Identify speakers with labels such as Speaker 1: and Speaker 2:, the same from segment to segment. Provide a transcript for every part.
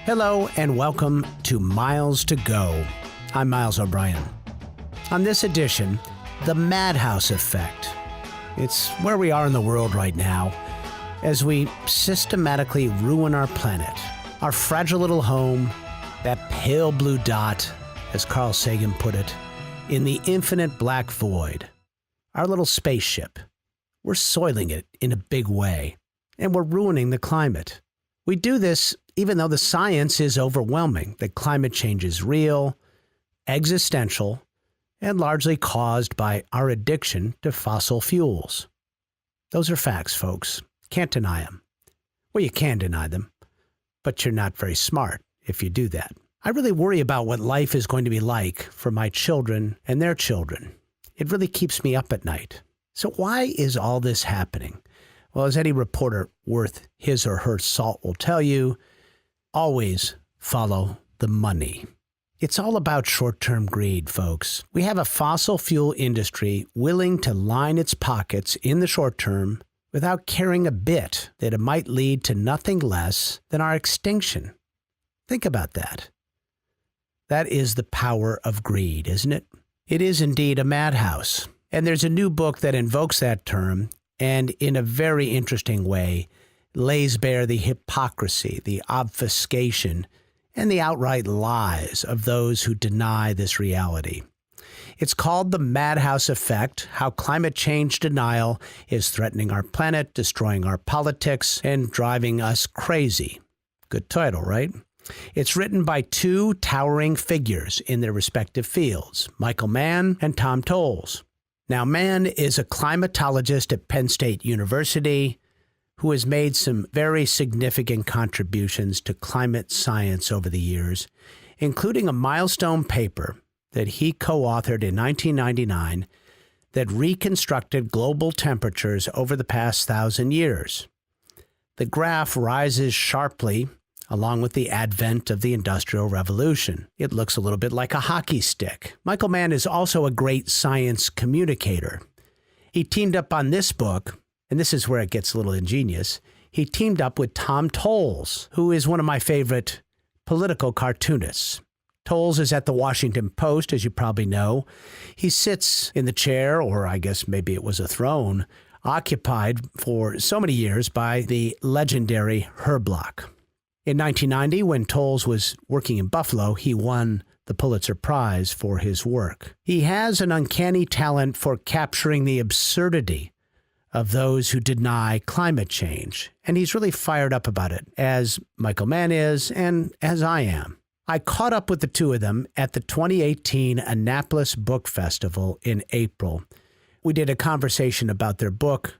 Speaker 1: Hello and welcome to Miles to Go. I'm Miles O'Brien. On this edition, the Madhouse Effect. It's where we are in the world right now as we systematically ruin our planet, our fragile little home, that pale blue dot, as Carl Sagan put it, in the infinite black void. Our little spaceship. We're soiling it in a big way, and we're ruining the climate. We do this even though the science is overwhelming that climate change is real, existential, and largely caused by our addiction to fossil fuels. Those are facts, folks. Can't deny them. Well, you can deny them, but you're not very smart if you do that. I really worry about what life is going to be like for my children and their children. It really keeps me up at night. So why is all this happening? Well, as any reporter worth his or her salt will tell you, always follow the money. It's all about short-term greed, folks. We have a fossil fuel industry willing to line its pockets in the short term without caring a bit that it might lead to nothing less than our extinction. Think about that. That is the power of greed, isn't it? It is indeed a madhouse. And there's a new book that invokes that term and in a very interesting way lays bare the hypocrisy, the obfuscation, and the outright lies of those who deny this reality. It's called The Madhouse Effect, How Climate Change Denial is Threatening Our Planet, Destroying Our Politics, and Driving Us Crazy. Good title, right? It's written by two towering figures in their respective fields, Michael Mann and Tom Toles. Now, Mann is a climatologist at Penn State University who has made some very significant contributions to climate science over the years, including a milestone paper that he co-authored in 1999 that reconstructed global temperatures over the past 1,000 years. The graph rises sharply along with the advent of the Industrial Revolution. It looks a little bit like a hockey stick. Michael Mann is also a great science communicator. He teamed up on this book, and this is where it gets a little ingenious. He teamed up with Tom Toles, who is one of my favorite political cartoonists. Toles is at the Washington Post, as you probably know. He sits in the chair, or I guess maybe it was a throne, occupied for so many years by the legendary Herb Block. In 1990, when Toles was working in Buffalo, he won the Pulitzer Prize for his work. He has an uncanny talent for capturing the absurdity of those who deny climate change, and he's really fired up about it, as Michael Mann is, and as I am. I caught up with the two of them at the 2018 Annapolis Book Festival in April. We did a conversation about their book,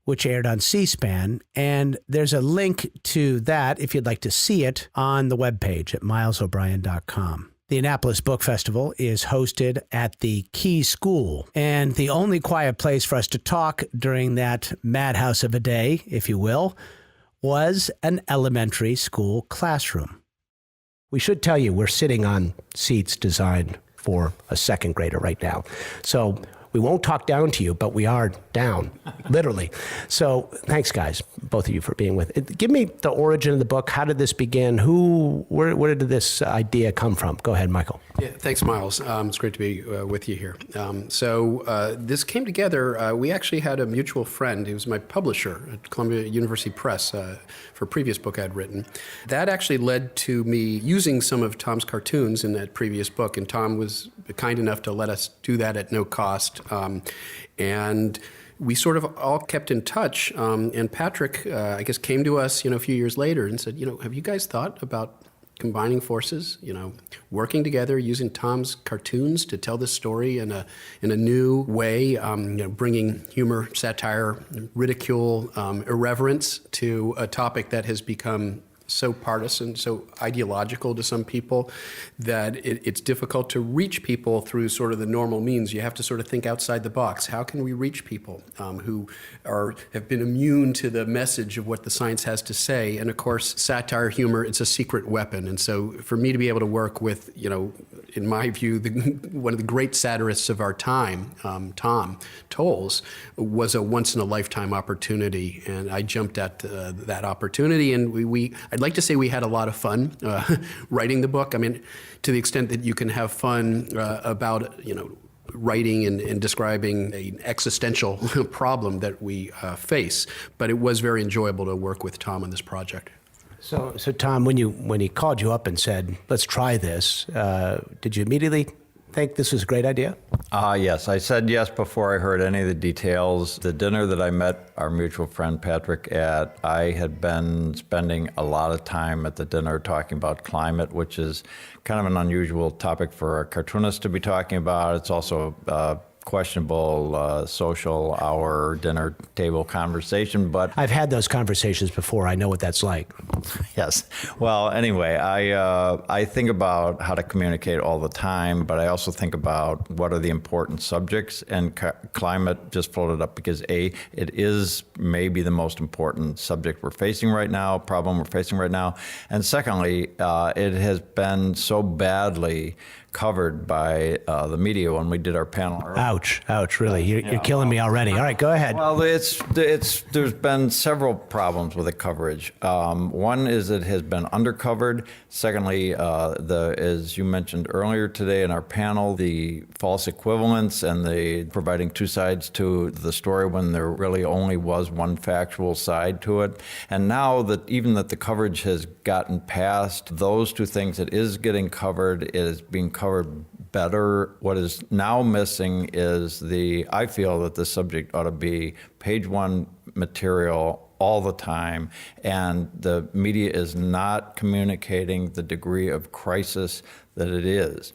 Speaker 1: which aired on C-SPAN, and there's a link to that, if you'd like to see it, on the webpage at milesobrien.com. The Annapolis Book Festival is hosted at the Key School, and the only quiet place for us to talk during that madhouse of a day, if you will, was an elementary school classroom. We should tell you we're sitting on seats designed for a second grader right now. So we won't talk down to you, but we are down, literally. So thanks, guys, both of you, for being with it. Give me the origin of the book. How did this begin? Where did this idea come from? Go ahead, Michael.
Speaker 2: Yeah, thanks, Miles. It's great to be with you here. So this came together. We actually had a mutual friend. He was my publisher at Columbia University Press for a previous book I'd written. That actually led to me using some of Tom's cartoons in that previous book, and Tom was kind enough to let us do that at no cost. And we sort of all kept in touch. And Patrick, I guess, came to us, a few years later and said, have you guys thought about combining forces, working together, using Tom's cartoons to tell this story in a new way, bringing humor, satire, ridicule, irreverence to a topic that has become so partisan, so ideological to some people that it's difficult to reach people through sort of the normal means. You have to sort of think outside the box. How can we reach people who have been immune to the message of what the science has to say? And of course, satire, humor, it's a secret weapon. And so for me to be able to work with, in my view, one of the great satirists of our time, Tom Toles, was a once-in-a-lifetime opportunity. And I jumped at that opportunity, and I'd I'd like to say we had a lot of fun writing the book. I mean, to the extent that you can have fun about, writing and describing an existential problem that we face. But it was very enjoyable to work with Tom on this project.
Speaker 1: So Tom, when he called you up and said, "Let's try this," did you immediately think this was a great idea?
Speaker 3: Yes, I said yes before I heard any of the details. The dinner that I met our mutual friend Patrick at, I had been spending a lot of time at the dinner talking about climate, which is kind of an unusual topic for a cartoonist to be talking about. It's also questionable social hour dinner table conversation, but
Speaker 1: I've had those conversations before. I know what that's like.
Speaker 3: Yes. Well, anyway, I think about how to communicate all the time, but I also think about what are the important subjects, and climate just floated up because it is maybe the most important subject we're facing right now, problem we're facing right now, and secondly, it has been so badly covered by the media when we did our panel earlier.
Speaker 1: Ouch, really. You're killing me already. All right, go ahead.
Speaker 3: Well, there's been several problems with the coverage. One is it has been undercovered. Secondly, as you mentioned earlier today in our panel, the false equivalence and the providing two sides to the story when there really only was one factual side to it. And now that the coverage has gotten past those two things, it is getting covered, it is being covered better. What is now missing is I feel that the subject ought to be page one material all the time, and the media is not communicating the degree of crisis that it is.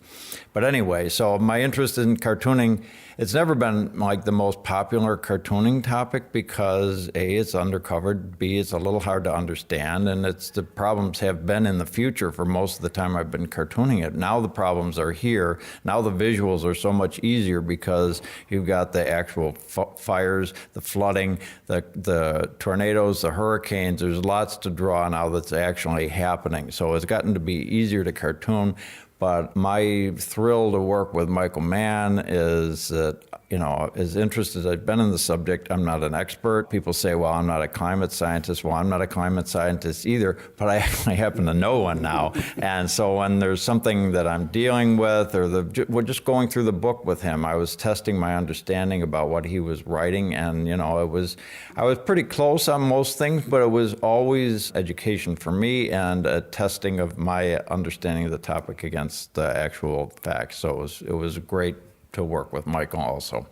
Speaker 3: But anyway, so my interest in cartooning, it's never been like the most popular cartooning topic because A, it's undercovered, B, it's a little hard to understand, and the problems have been in the future for most of the time I've been cartooning it. Now the problems are here. Now the visuals are so much easier because you've got the actual fires, the flooding, the tornadoes, the hurricanes. There's lots to draw now that's actually happening. So it's gotten to be easier to cartoon. But my thrill to work with Michael Mann is that, as interested as I've been in the subject, I'm not an expert. People say, well, I'm not a climate scientist. Well, I'm not a climate scientist either, but I actually happen to know one now. And so when there's something that I'm dealing with, or we're just going through the book with him, I was testing my understanding about what he was writing. And, I was pretty close on most things, but it was always education for me and a testing of my understanding of the topic against the actual facts. So it was great to work with Michael also.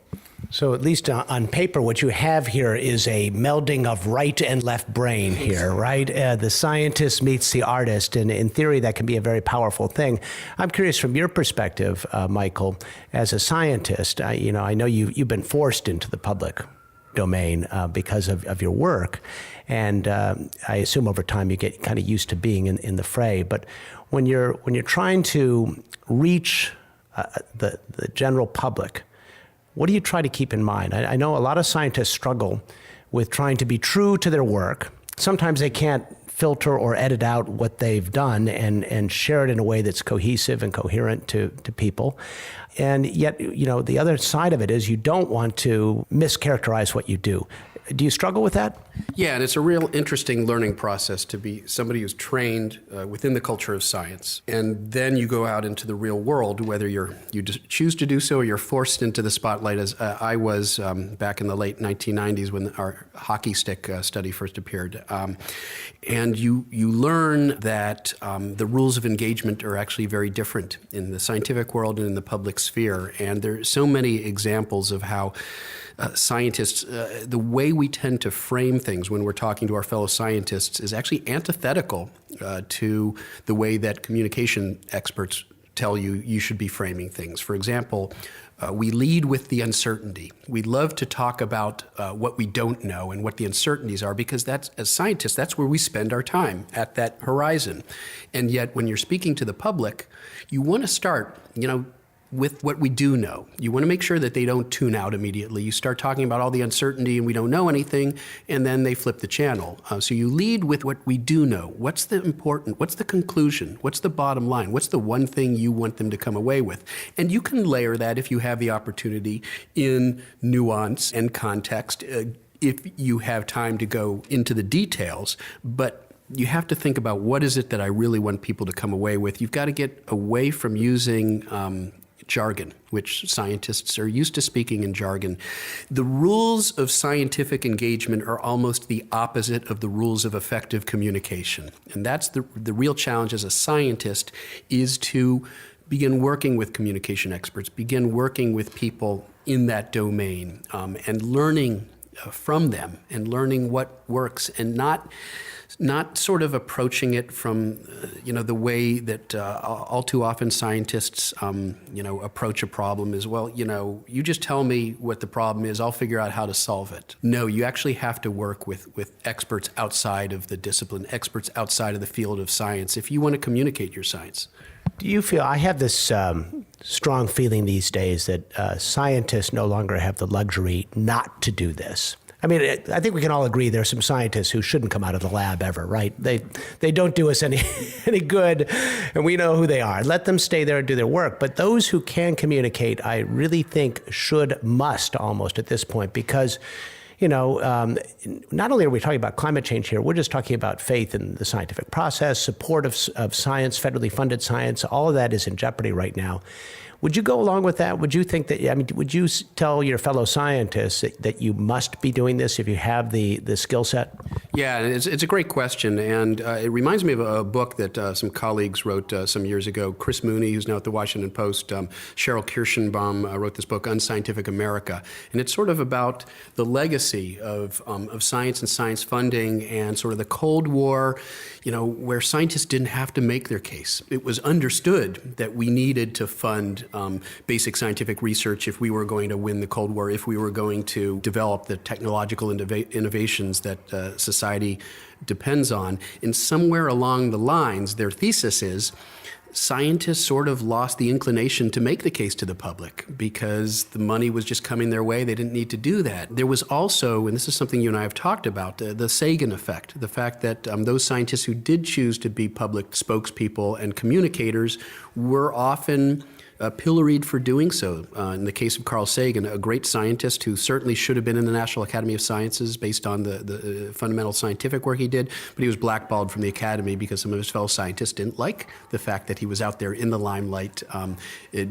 Speaker 1: So at least on paper, what you have here is a melding of right and left brain here, right? The scientist meets the artist, and in theory, that can be a very powerful thing. I'm curious from your perspective, Michael, as a scientist, I know you've been forced into the public domain because of your work, and I assume over time you get kind of used to being in the fray. But when you're trying to reach the general public, what do you try to keep in mind? I know a lot of scientists struggle with trying to be true to their work. Sometimes they can't filter or edit out what they've done and share it in a way that's cohesive and coherent to people. And yet, the other side of it is you don't want to mischaracterize what you do. Do you struggle with that?
Speaker 2: Yeah, and it's a real interesting learning process to be somebody who's trained within the culture of science. And then you go out into the real world, whether you choose to do so or you're forced into the spotlight, as I was back in the late 1990s when our hockey stick study first appeared. And you learn that the rules of engagement are actually very different in the scientific world and in the public sphere. And there are so many examples of how scientists, the way we tend to frame things when we're talking to our fellow scientists is actually antithetical to the way that communication experts tell you should be framing things. For example, we lead with the uncertainty. We love to talk about what we don't know and what the uncertainties are because as scientists, that's where we spend our time, at that horizon. And yet when you're speaking to the public, you want to start, with what we do know. You want to make sure that they don't tune out immediately. You start talking about all the uncertainty and we don't know anything, and then they flip the channel. So you lead with what we do know. What's the conclusion? What's the bottom line? What's the one thing you want them to come away with? And you can layer that if you have the opportunity in nuance and context, if you have time to go into the details. But you have to think about what is it that I really want people to come away with. You've got to get away from using jargon, which scientists are used to speaking in jargon. The rules of scientific engagement are almost the opposite of the rules of effective communication. And that's the real challenge as a scientist, is to begin working with communication experts, begin working with people in that domain, and learning from them and learning what works, and not sort of approaching it from the way that all too often scientists approach a problem is, well, you just tell me what the problem is, I'll figure out how to solve it. No, you actually have to work with experts outside of the discipline, experts outside of the field of science if you want to communicate your science.
Speaker 1: Do you feel, I have this strong feeling these days that scientists no longer have the luxury not to do this. I mean, I think we can all agree there are some scientists who shouldn't come out of the lab ever, right? They don't do us any good, and we know who they are. Let them stay there and do their work. But those who can communicate, I really think must almost at this point, because not only are we talking about climate change here, we're just talking about faith in the scientific process, support of science, federally funded science. All of that is in jeopardy right now. Would you go along with that? Would you think that, would you tell your fellow scientists that you must be doing this if you have the skill set?
Speaker 2: Yeah, it's a great question. And it reminds me of a book that some colleagues wrote some years ago. Chris Mooney, who's now at the Washington Post, Cheryl Kirschenbaum wrote this book, Unscientific America. And it's sort of about the legacy of science and science funding and sort of the Cold War, where scientists didn't have to make their case. It was understood that we needed to fund basic scientific research if we were going to win the Cold War, if we were going to develop the technological innovations that society depends on. And somewhere along the lines, their thesis is scientists sort of lost the inclination to make the case to the public because the money was just coming their way. They didn't need to do that. There was also, and this is something you and I have talked about, the Sagan effect, the fact that those scientists who did choose to be public spokespeople and communicators were often pilloried for doing so. In the case of Carl Sagan, a great scientist who certainly should have been in the National Academy of Sciences based on the fundamental scientific work he did, but he was blackballed from the Academy because some of his fellow scientists didn't like the fact that he was out there in the limelight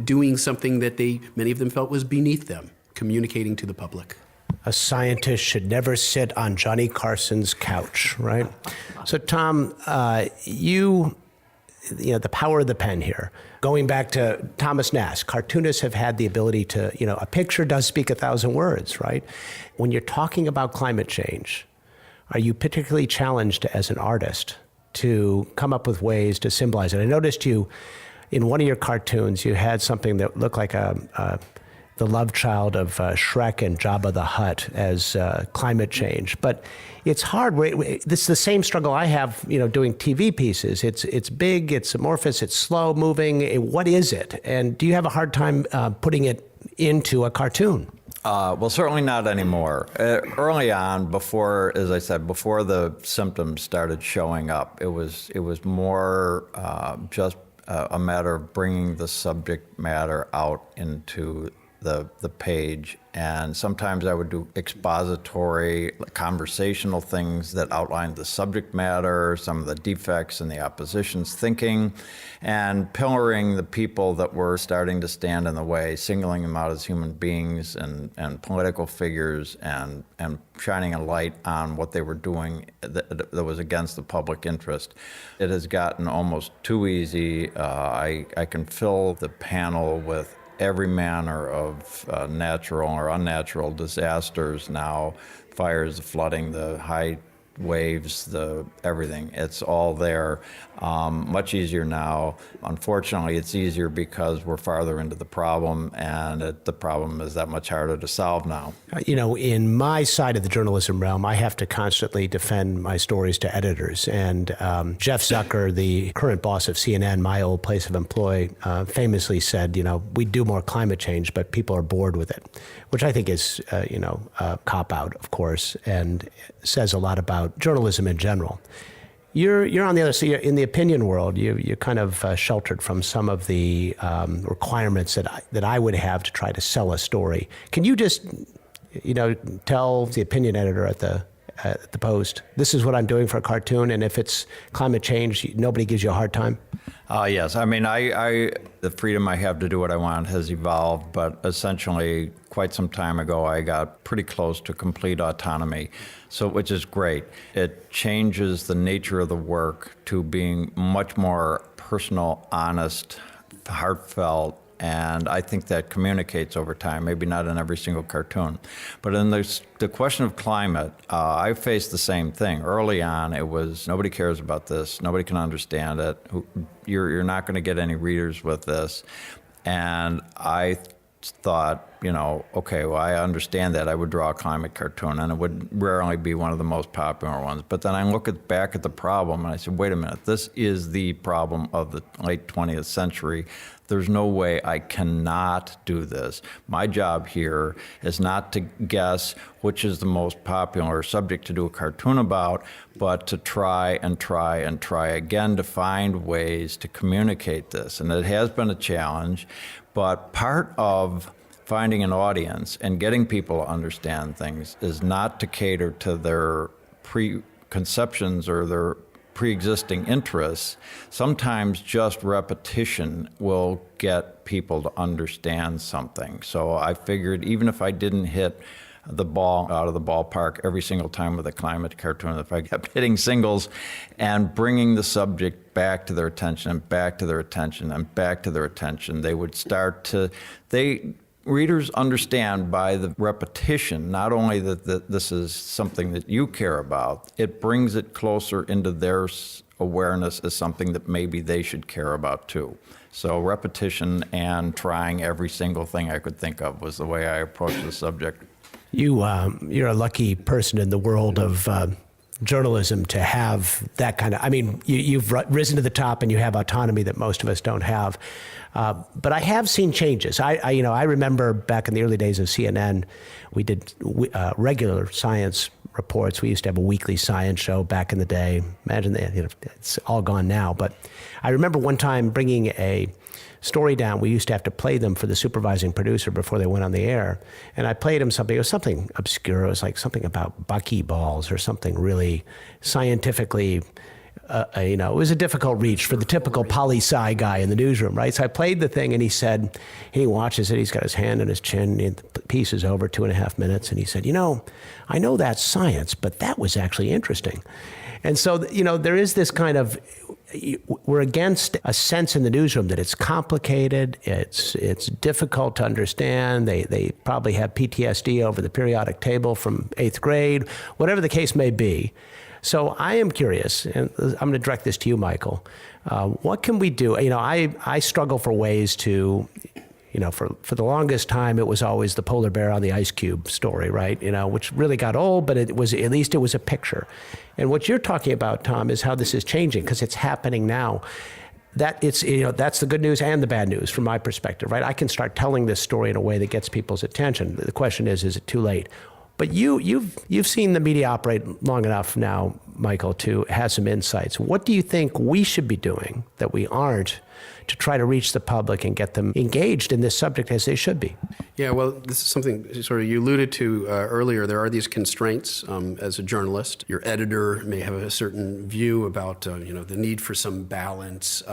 Speaker 2: doing something that many of them felt was beneath them, communicating to the public.
Speaker 1: A scientist should never sit on Johnny Carson's couch, right? So, Tom, the power of the pen here. Going back to Thomas Nast, cartoonists have had the ability to, a picture does speak 1,000 words, right? When you're talking about climate change, are you particularly challenged as an artist to come up with ways to symbolize it? I noticed you, in one of your cartoons, you had something that looked like the love child of Shrek and Jabba the Hutt as climate change. But it's hard. This is the same struggle I have, doing TV pieces. It's big, it's amorphous, it's slow moving. What is it? And do you have a hard time putting it into a cartoon?
Speaker 3: Well, certainly not anymore. Early on, before the symptoms started showing up, it was more just a matter of bringing the subject matter out into the page, and sometimes I would do expository, conversational things that outlined the subject matter, some of the defects in the opposition's thinking, and pillaring the people that were starting to stand in the way, singling them out as human beings and political figures, and shining a light on what they were doing that was against the public interest. It has gotten almost too easy. I can fill the panel with every manner of natural or unnatural disasters now, fires, flooding, the high waves, everything. It's all there. Much easier now. Unfortunately, it's easier because we're farther into the problem, and the problem is that much harder to solve now.
Speaker 1: In my side of the journalism realm, I have to constantly defend my stories to editors. And Jeff Zucker, the current boss of CNN, my old place of employ, famously said, we do more climate change, but people are bored with it, which I think is, a cop-out, of course, and says a lot about journalism in general. You're on the other side. In the opinion world, you're kind of sheltered from some of the requirements that I would have to try to sell a story. Can you just, tell the opinion editor at at the Post. This is what I'm doing for a cartoon, and if it's climate change, nobody gives you a hard time?
Speaker 3: Yes. I mean, the freedom I have to do what I want has evolved, but essentially, quite some time ago, I got pretty close to complete autonomy, which is great. It changes the nature of the work to being much more personal, honest, heartfelt, and I think that communicates over time, maybe not in every single cartoon. But in the question of climate, I faced the same thing. Early on, it was, nobody cares about this, nobody can understand it, you're not going to get any readers with this. And I thought, okay, well, I understand that. I would draw a climate cartoon, and it would rarely be one of the most popular ones. But then I look back at the problem, and I said, wait a minute, this is the problem of the late 20th century. There's no way I cannot do this. My job here is not to guess which is the most popular subject to do a cartoon about, but to try and try and try again to find ways to communicate this. And it has been a challenge, but part of finding an audience and getting people to understand things is not to cater to their preconceptions or their pre-existing interests. Sometimes just repetition will get people to understand something. So I figured even if I didn't hit the ball out of the ballpark every single time with a climate cartoon, if I kept hitting singles and bringing the subject back to their attention and back to their attention and back to their attention, they would start to, readers understand by the repetition, not only that this is something that you care about, it brings it closer into their awareness as something that maybe they should care about too. So repetition and trying every single thing I could think of was the way I approached the subject.
Speaker 1: You're a lucky person in the world of journalism to have that kind of, you've risen to the top and you have autonomy that most of us don't have. But I have seen changes. I remember back in the early days of CNN, we did regular science reports. We used to have a weekly science show back in the day. Imagine that, it's all gone now. But I remember one time bringing a story down. We used to have to play them for the supervising producer before they went on the air. And I played him something. It was something obscure. It was like something about buckyballs or something really scientifically, it was a difficult reach for the typical poli-sci guy in the newsroom, right? So I played the thing, and he said, he watches it, he's got his hand on his chin, and the piece is over 2.5 minutes, and he said, I know that's science, but that was actually interesting. And so, there is this kind of, we're against a sense in the newsroom that it's complicated, it's difficult to understand, they probably have PTSD over the periodic table from 8th grade, whatever the case may be. So I am curious, and I'm going to direct this to you, Michael. What can we do? I struggle for ways to, for the longest time, it was always the polar bear on the ice cube story, right? Which really got old, but at least it was a picture. And what you're talking about, Tom, is how this is changing because it's happening now. That's the good news and the bad news from my perspective, right? I can start telling this story in a way that gets people's attention. The question is it too late? But you've seen the media operate long enough now, Michael, to have some insights. What do you think we should be doing that we aren't to try to reach the public and get them engaged in this subject as they should be? Yeah, well, this is something sort of you alluded to earlier. There are these constraints as a journalist. Your editor may have a certain view about the need for some balance,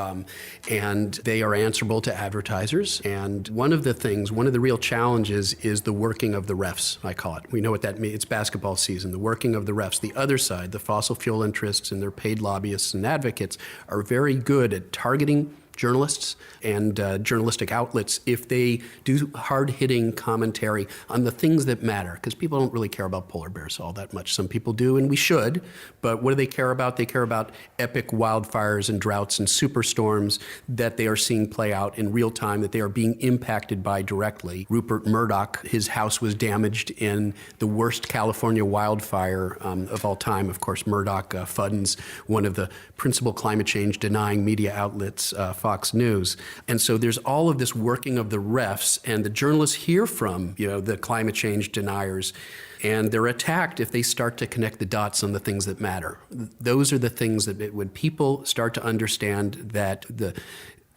Speaker 1: and they are answerable to advertisers. And one of the real challenges is the working of the refs, I call it. We know what that means. It's basketball season. The working of the refs. The other side, the fossil fuel interests and their paid lobbyists and advocates, are very good at targeting journalists and journalistic outlets if they do hard-hitting commentary on the things that matter, because people don't really care about polar bears all that much. Some people do, and we should, but what do they care about? They care about epic wildfires and droughts and superstorms that they are seeing play out in real time, that they are being impacted by directly. Rupert Murdoch, his house was damaged in the worst California wildfire of all time. Of course, Murdoch funds one of the principal climate change denying media outlets, Fox News. And so there's all of this working of the refs, and the journalists hear from, the climate change deniers, and they're attacked if they start to connect the dots on the things that matter. Those are the things that when people start to understand that the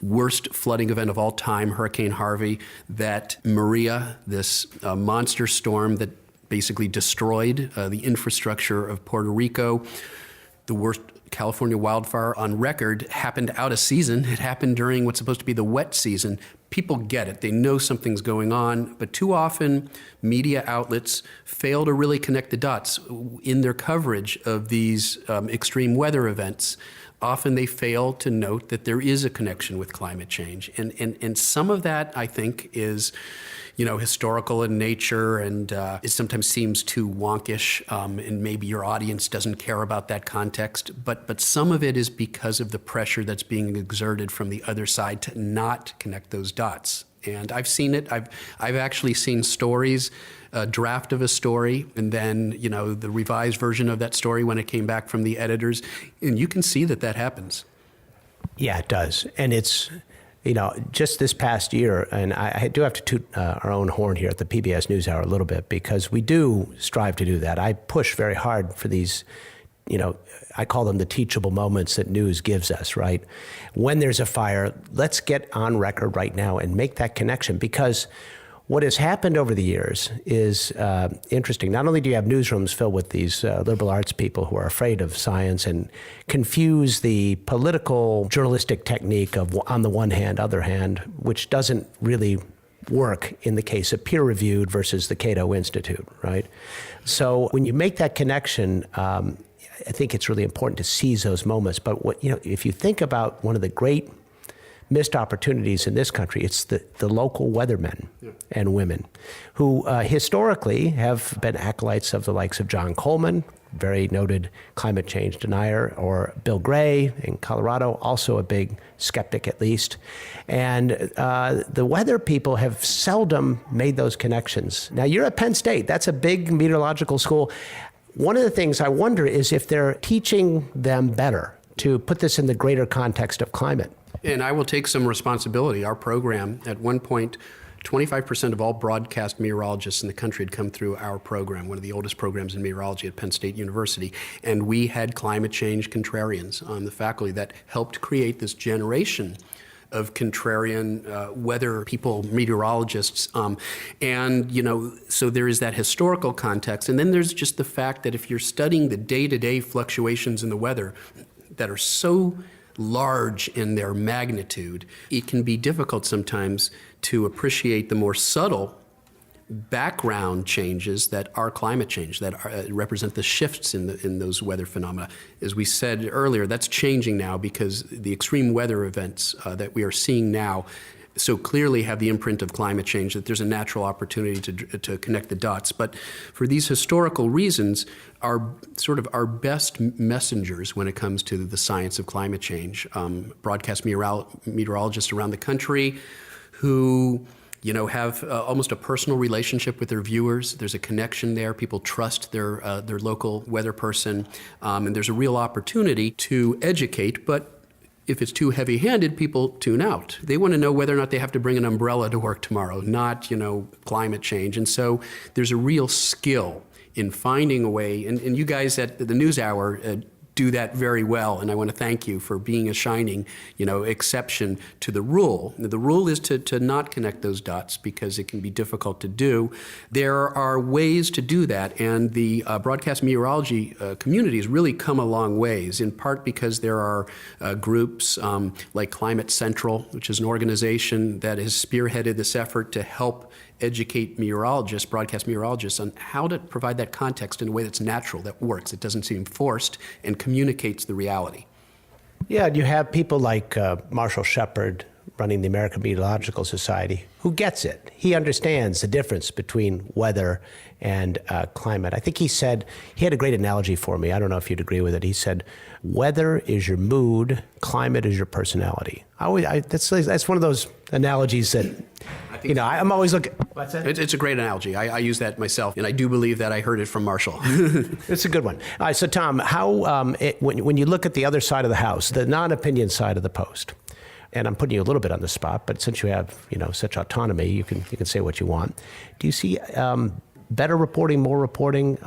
Speaker 1: worst flooding event of all time, Hurricane Harvey, that Maria, this monster storm that
Speaker 2: basically destroyed the infrastructure of Puerto Rico. The worst California wildfire on record happened out of season. It happened during what's supposed to be the wet season. People get it. They know something's going on, but too often media outlets fail to really connect the dots in their coverage of these extreme weather events. Often they fail to note that there is a connection with climate change. And some of that, I think, is historical in nature, and it sometimes seems too wonkish, and maybe your audience doesn't care about that context. But some of it is because of the pressure that's being exerted from the other side to not connect those dots. And I've seen it. I've actually seen stories, a draft of a story, and then the revised version of that story when it came back from the editors, and you can see that happens.
Speaker 1: Yeah, it does, and it's. Just this past year, and I do have to toot our own horn here at the PBS NewsHour a little bit, because we do strive to do that. I push very hard for these, I call them the teachable moments that news gives us, right? When there's a fire, let's get on record right now and make that connection, because what has happened over the years is interesting. Not only do you have newsrooms filled with these liberal arts people who are afraid of science and confuse the political journalistic technique of on the one hand, other hand, which doesn't really work in the case of peer-reviewed versus the Cato Institute, right? So when you make that connection, I think it's really important to seize those moments. But if you think about one of the great missed opportunities in this country, it's the local weathermen and women who historically have been acolytes of the likes of John Coleman, very noted climate change denier, or Bill Gray in Colorado, also a big skeptic at least. And the weather people have seldom made those connections. Now, you're at Penn State. That's a big meteorological school. One of the things I wonder is if they're teaching them better to put this in the greater context of climate.
Speaker 2: And I will take some responsibility. Our program, at one point, 25% of all broadcast meteorologists in the country had come through our program, one of the oldest programs in meteorology at Penn State University. And we had climate change contrarians on the faculty that helped create this generation of contrarian weather people, meteorologists. So there is that historical context. And then there's just the fact that if you're studying the day-to-day fluctuations in the weather that are so large in their magnitude, it can be difficult sometimes to appreciate the more subtle background changes that are climate change, that represent the shifts in those weather phenomena. As we said earlier, that's changing now because the extreme weather events that we are seeing now so clearly have the imprint of climate change that there's a natural opportunity to connect the dots. But for these historical reasons, our best messengers when it comes to the science of climate change, broadcast meteorologists around the country who have almost a personal relationship with their viewers. There's a connection there. People trust their local weather person, and there's a real opportunity to educate. But if it's too heavy-handed, people tune out. They want to know whether or not they have to bring an umbrella to work tomorrow, not climate change. And so there's a real skill in finding a way. And you guys at the NewsHour do that very well, and I want to thank you for being a shining, exception to the rule. The rule is to not connect those dots because it can be difficult to do. There are ways to do that, and the broadcast meteorology community has really come a long ways, in part because there are groups like Climate Central, which is an organization that has spearheaded this effort to help educate meteorologists, broadcast meteorologists, on how to provide that context in a way that's natural, that works. It doesn't seem forced and communicates the reality.
Speaker 1: Yeah, you have people like Marshall Shepard running the American Meteorological Society who gets it. He understands the difference between weather and climate. I think he said, he had a great analogy for me. I don't know if you'd agree with it. He said, weather is your mood, climate is your personality. That's one of those analogies that, I'm always looking. What's that?
Speaker 2: It's a great analogy. I use that myself, and I do believe that I heard it from Marshall.
Speaker 1: It's a good one. All right, so Tom, how when you look at the other side of the house, the non-opinion side of the Post, and I'm putting you a little bit on the spot, but since you have such autonomy, you can say what you want. Do you see better reporting, more reporting,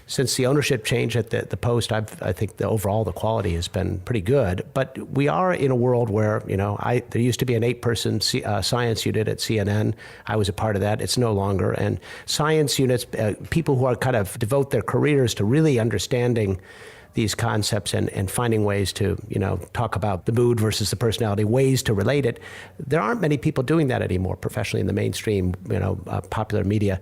Speaker 1: Since the ownership change at the Post, I think the quality has been pretty good. But we are in a world where, there used to be an 8-person science unit at CNN. I was a part of that. It's no longer. And science units, people who are kind of devote their careers to really understanding these concepts and finding ways to, talk about the mood versus the personality, ways to relate it. There aren't many people doing that anymore professionally in the mainstream, popular media.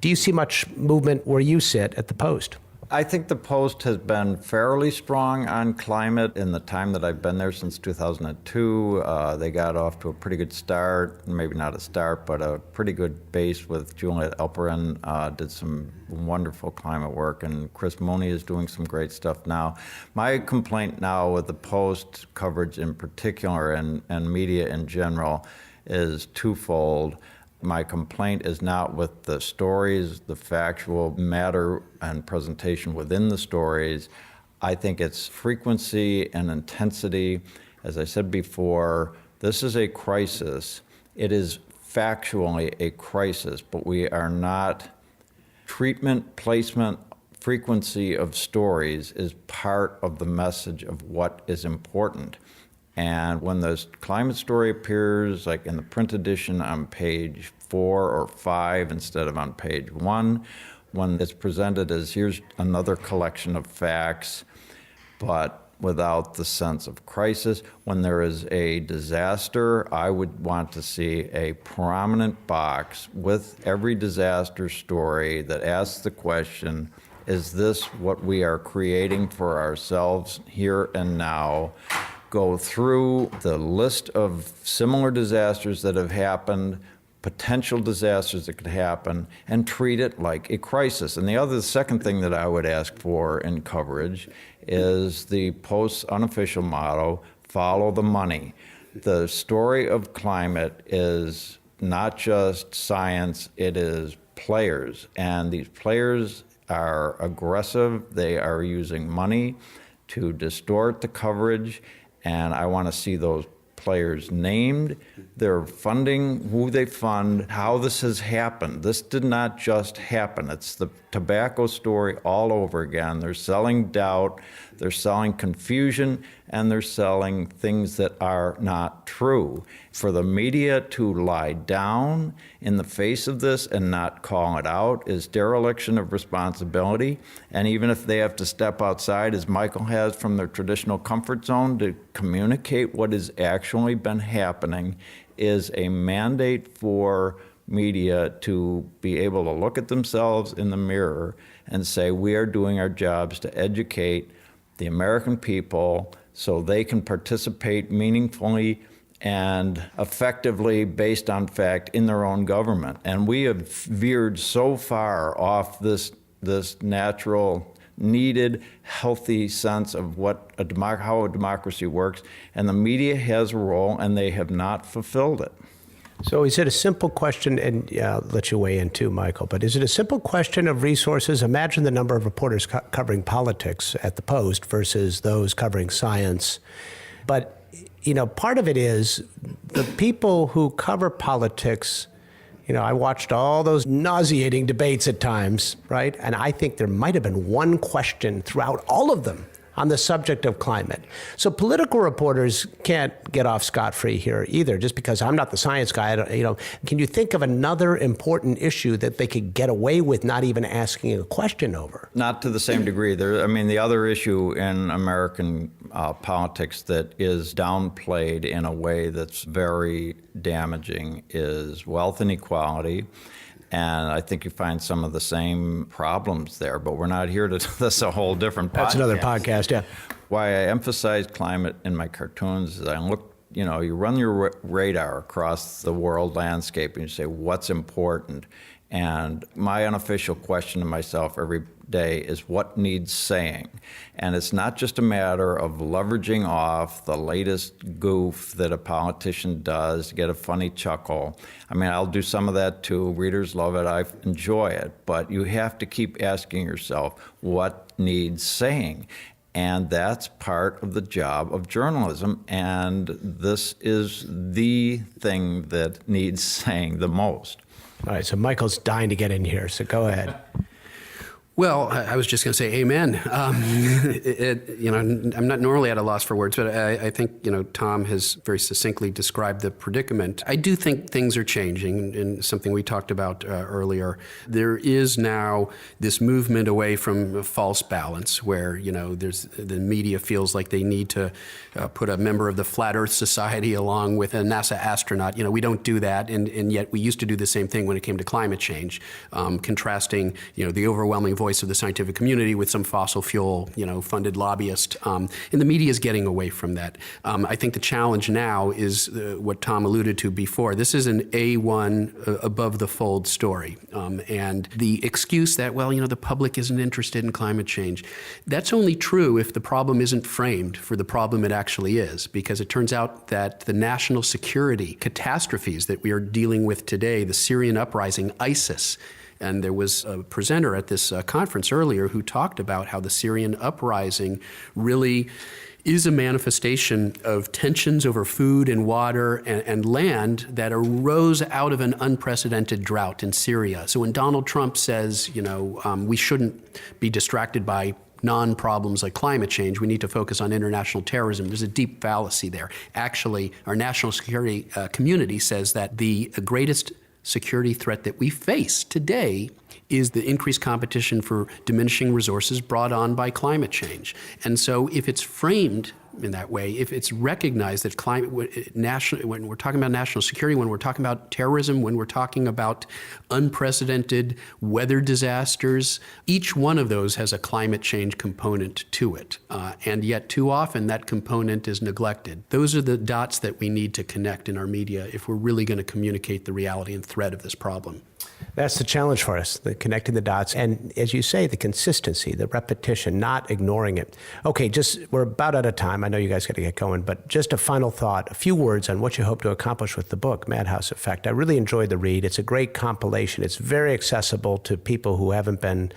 Speaker 1: Do you see much movement where you sit at the Post?
Speaker 3: I think the Post has been fairly strong on climate in the time that I've been there since 2002. They got off to a pretty good start, maybe not a start, but a pretty good base with Juliet Elperin, did some wonderful climate work, and Chris Mooney is doing some great stuff now. My complaint now with the Post coverage in particular and media in general is twofold. My complaint is not with the stories, the factual matter and presentation within the stories. I think it's frequency and intensity. As I said before, this is a crisis. It is factually a crisis, but we are not. Treatment, placement, frequency of stories is part of the message of what is important. And when the climate story appears, like in the print edition on page 4 or 5 instead of on page 1, when it's presented as here's another collection of facts, but without the sense of crisis. When there is a disaster, I would want to see a prominent box with every disaster story that asks the question, is this what we are creating for ourselves here and now? Go through the list of similar disasters that have happened, potential disasters that could happen, and treat it like a crisis. And the second thing that I would ask for in coverage is the Post's unofficial motto, follow the money. The story of climate is not just science, it is players. And these players are aggressive. They are using money to distort the coverage. And I want to see those players named, their funding, who they fund, how this has happened. This did not just happen. It's the tobacco story all over again. They're selling doubt, they're selling confusion, and they're selling things that are not true. For the media to lie down in the face of this and not call it out is dereliction of responsibility. And even if they have to step outside, as Michael has, from their traditional comfort zone to communicate what has actually been happening, is a mandate for media to be able to look at themselves in the mirror and say, we are doing our jobs to educate the American people so they can participate meaningfully and effectively based on fact in their own government. And we have veered so far off this natural, needed, healthy sense of how a democracy works, and the media has a role, and they have not fulfilled it.
Speaker 1: So is it a simple question, and I'll let you weigh in too, Michael, but is it a simple question of resources? Imagine the number of reporters covering politics at the Post versus those covering science. But, part of it is the people who cover politics. I watched all those nauseating debates at times, right? And I think there might have been one question throughout all of them on the subject of climate. So political reporters can't get off scot-free here either, just because I'm not the science guy. Can you think of another important issue that they could get away with not even asking a question over?
Speaker 3: Not to the same degree. The other issue in American politics that is downplayed in a way that's very damaging is wealth inequality. And I think you find some of the same problems there, but we're not here to, that's a whole different podcast.
Speaker 1: That's another podcast, yeah.
Speaker 3: Why I emphasize climate in my cartoons is I look, you run your radar across the world landscape and you say, what's important? And my unofficial question to myself every day is what needs saying? And it's not just a matter of leveraging off the latest goof that a politician does to get a funny chuckle. I'll do some of that too. Readers love it. I enjoy it. But you have to keep asking yourself what needs saying. And that's part of the job of journalism. And this is the thing that needs saying the most.
Speaker 1: All right, so Michael's dying to get in here, so go ahead.
Speaker 2: Well, I was just going to say amen. I'm not normally at a loss for words, but I think, Tom has very succinctly described the predicament. I do think things are changing, and something we talked about earlier. There is now this movement away from a false balance where, the media feels like they need to put a member of the Flat Earth Society along with a NASA astronaut. We don't do that, and yet we used to do the same thing when it came to climate change, contrasting, the overwhelming voice of the scientific community with some fossil fuel, funded lobbyist. And the media is getting away from that. I think the challenge now is what Tom alluded to before. This is an A1 above the fold story. And the excuse that, the public isn't interested in climate change, that's only true if the problem isn't framed for the problem it actually is, because it turns out that the national security catastrophes that we are dealing with today, the Syrian uprising, ISIS, and there was a presenter at this conference earlier who talked about how the Syrian uprising really is a manifestation of tensions over food and water and land that arose out of an unprecedented drought in Syria. So when Donald Trump says, we shouldn't be distracted by non-problems like climate change, we need to focus on international terrorism, there's a deep fallacy there. Actually, our national security community says that the greatest security threat that we face today is the increased competition for diminishing resources brought on by climate change. And so if it's framed in that way, if it's recognized that when we're talking about national security, when we're talking about terrorism, when we're talking about unprecedented weather disasters, each one of those has a climate change component to it. And yet too often that component is neglected. Those are the dots that we need to connect in our media if we're really going to communicate the reality and threat of this problem.
Speaker 1: That's the challenge for us, the connecting the dots. And as you say, the consistency, the repetition, not ignoring it. Okay, we're about out of time. I know you guys got to get going, but just a final thought, a few words on what you hope to accomplish with the book, Madhouse Effect. I really enjoyed the read. It's a great compilation. It's very accessible to people who haven't been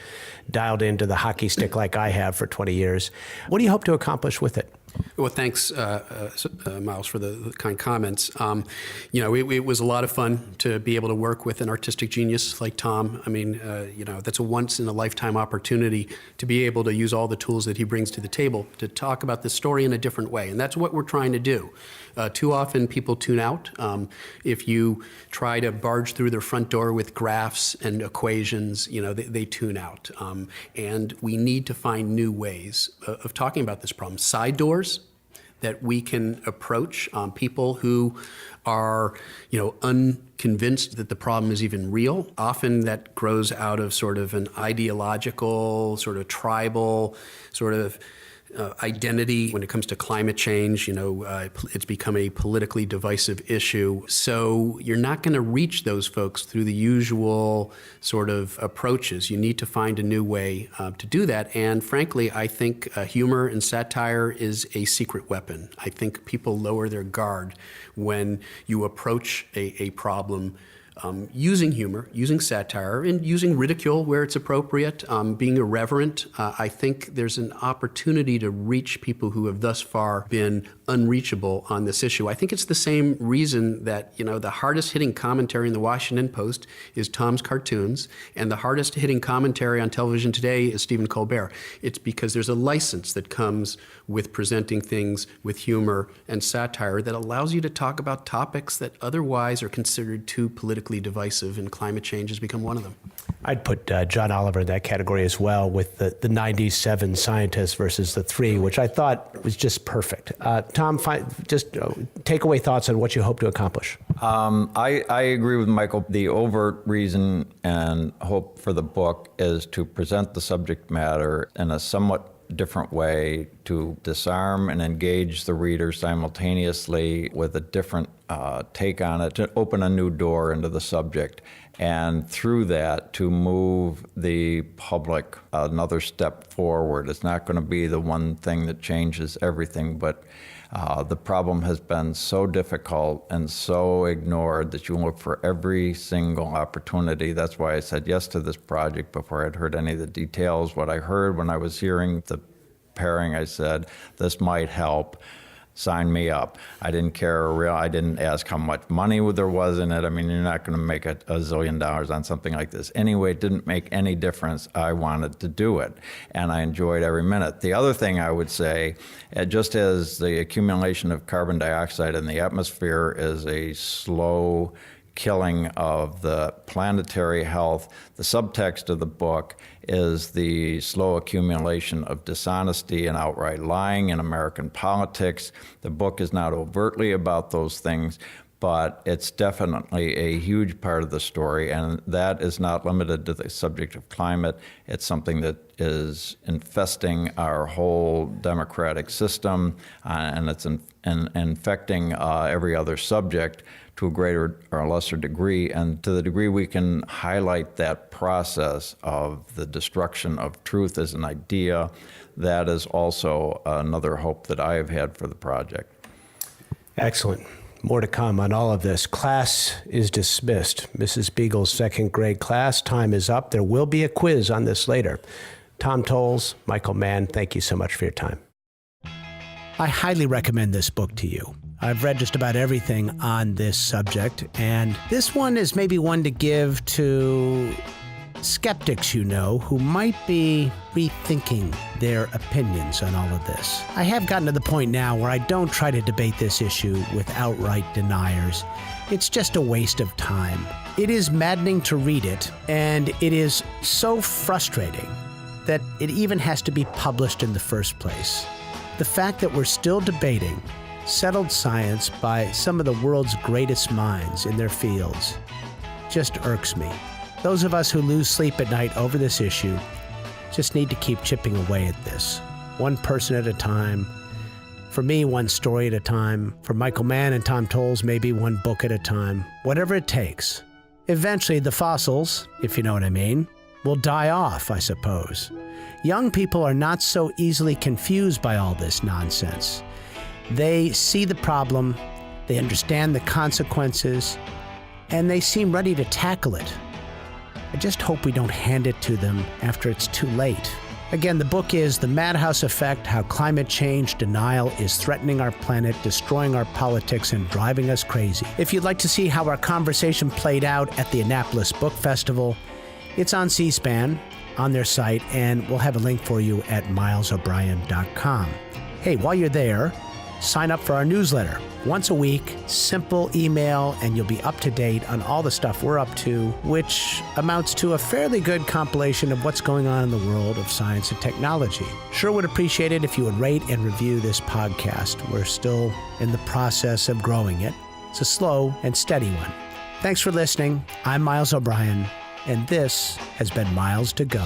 Speaker 1: dialed into the hockey stick like I have for 20 years. What do you hope to accomplish with it?
Speaker 2: Well, thanks, Miles, for the kind comments. It was a lot of fun to be able to work with an artistic genius like Tom. I mean, that's a once-in-a-lifetime opportunity to be able to use all the tools that he brings to the table to talk about this story in a different way. And that's what we're trying to do. Too often people tune out. If you try to barge through their front door with graphs and equations, they tune out. And we need to find new ways of talking about this problem. Side doors that we can approach people who are, unconvinced that the problem is even real. Often that grows out of sort of an ideological, sort of tribal, sort of identity. When it comes to climate change, it's become a politically divisive issue. So you're not going to reach those folks through the usual sort of approaches. You need to find a new way to do that. And frankly, I think humor and satire is a secret weapon. I think people lower their guard when you approach a problem using humor, using satire, and using ridicule where it's appropriate, being irreverent. I think there's an opportunity to reach people who have thus far been unreachable on this issue. I think it's the same reason that, the hardest hitting commentary in the Washington Post is Tom's cartoons, and the hardest hitting commentary on television today is Stephen Colbert. It's because there's a license that comes with presenting things with humor and satire that allows you to talk about topics that otherwise are considered too politically divisive, and climate change has become one of them.
Speaker 1: I'd put John Oliver in that category as well, with the 97 scientists versus the 3, which I thought was just perfect. Tom, just takeaway thoughts on what you hope to accomplish.
Speaker 3: I agree with Michael. The overt reason and hope for the book is to present the subject matter in a somewhat different way, to disarm and engage the reader simultaneously with a different take on it, to open a new door into the subject, and through that to move the public another step forward. It's not going to be the one thing that changes everything, but the problem has been so difficult and so ignored that you look for every single opportunity. That's why I said yes to this project before I'd heard any of the details. What I heard when I was hearing the pairing, I said, this might help. sign me up. I didn't care. I didn't ask how much money there was in it. I mean, you're not going to make a zillion dollars on something like this. Anyway, it didn't make any difference. I wanted to do it, and I enjoyed every minute. The other thing I would say, just as the accumulation of carbon dioxide in the atmosphere is a slow killing of the planetary health, the subtext of the book is the slow accumulation of dishonesty and outright lying in American politics. The book is not overtly about those things, but it's definitely a huge part of the story, and that is not limited to the subject of climate. It's something that is infesting our whole democratic system, and it's infecting every other subject to a greater or lesser degree. And to the degree we can highlight that process of the destruction of truth as an idea, that is also another hope that I have had for the project.
Speaker 1: Excellent. More to come on all of this. Class is dismissed. Mrs. Beagle's second grade class time is up. There will be a quiz on this later. Tom Toles, Michael Mann, thank you so much for your time. I highly recommend this book to you. I've read just about everything on this subject, and this one is maybe one to give to skeptics you know who might be rethinking their opinions on all of this. I have gotten to the point now where I don't try to debate this issue with outright deniers. It's just a waste of time. It is maddening to read it, and it is so frustrating that it even has to be published in the first place. The fact that we're still debating settled science by some of the world's greatest minds in their fields just irks me. Those of us who lose sleep at night over this issue just need to keep chipping away at this, one person at a time. For me, one story at a time. For Michael Mann and Tom Toles, maybe one book at a time. Whatever it takes. Eventually, the fossils, if you know what I mean, will die off, I suppose. Young people are not so easily confused by all this nonsense. They see the problem, they understand the consequences, and they seem ready to tackle it. I just hope we don't hand it to them after it's too late. Again, the book is The Madhouse Effect: How Climate Change Denial is Threatening Our Planet, Destroying Our Politics, and Driving Us Crazy. If you'd like to see how our conversation played out at the Annapolis Book Festival, it's on C-SPAN, on their site, and we'll have a link for you at milesobrien.com. Hey, while you're there, sign up for our newsletter. Once a week, simple email, and you'll be up to date on all the stuff we're up to, which amounts to a fairly good compilation of what's going on in the world of science and technology. Sure would appreciate it if you would rate and review this podcast. We're still in the process of growing it. It's a slow and steady one. Thanks for listening. I'm Miles O'Brien, and this has been Miles to Go.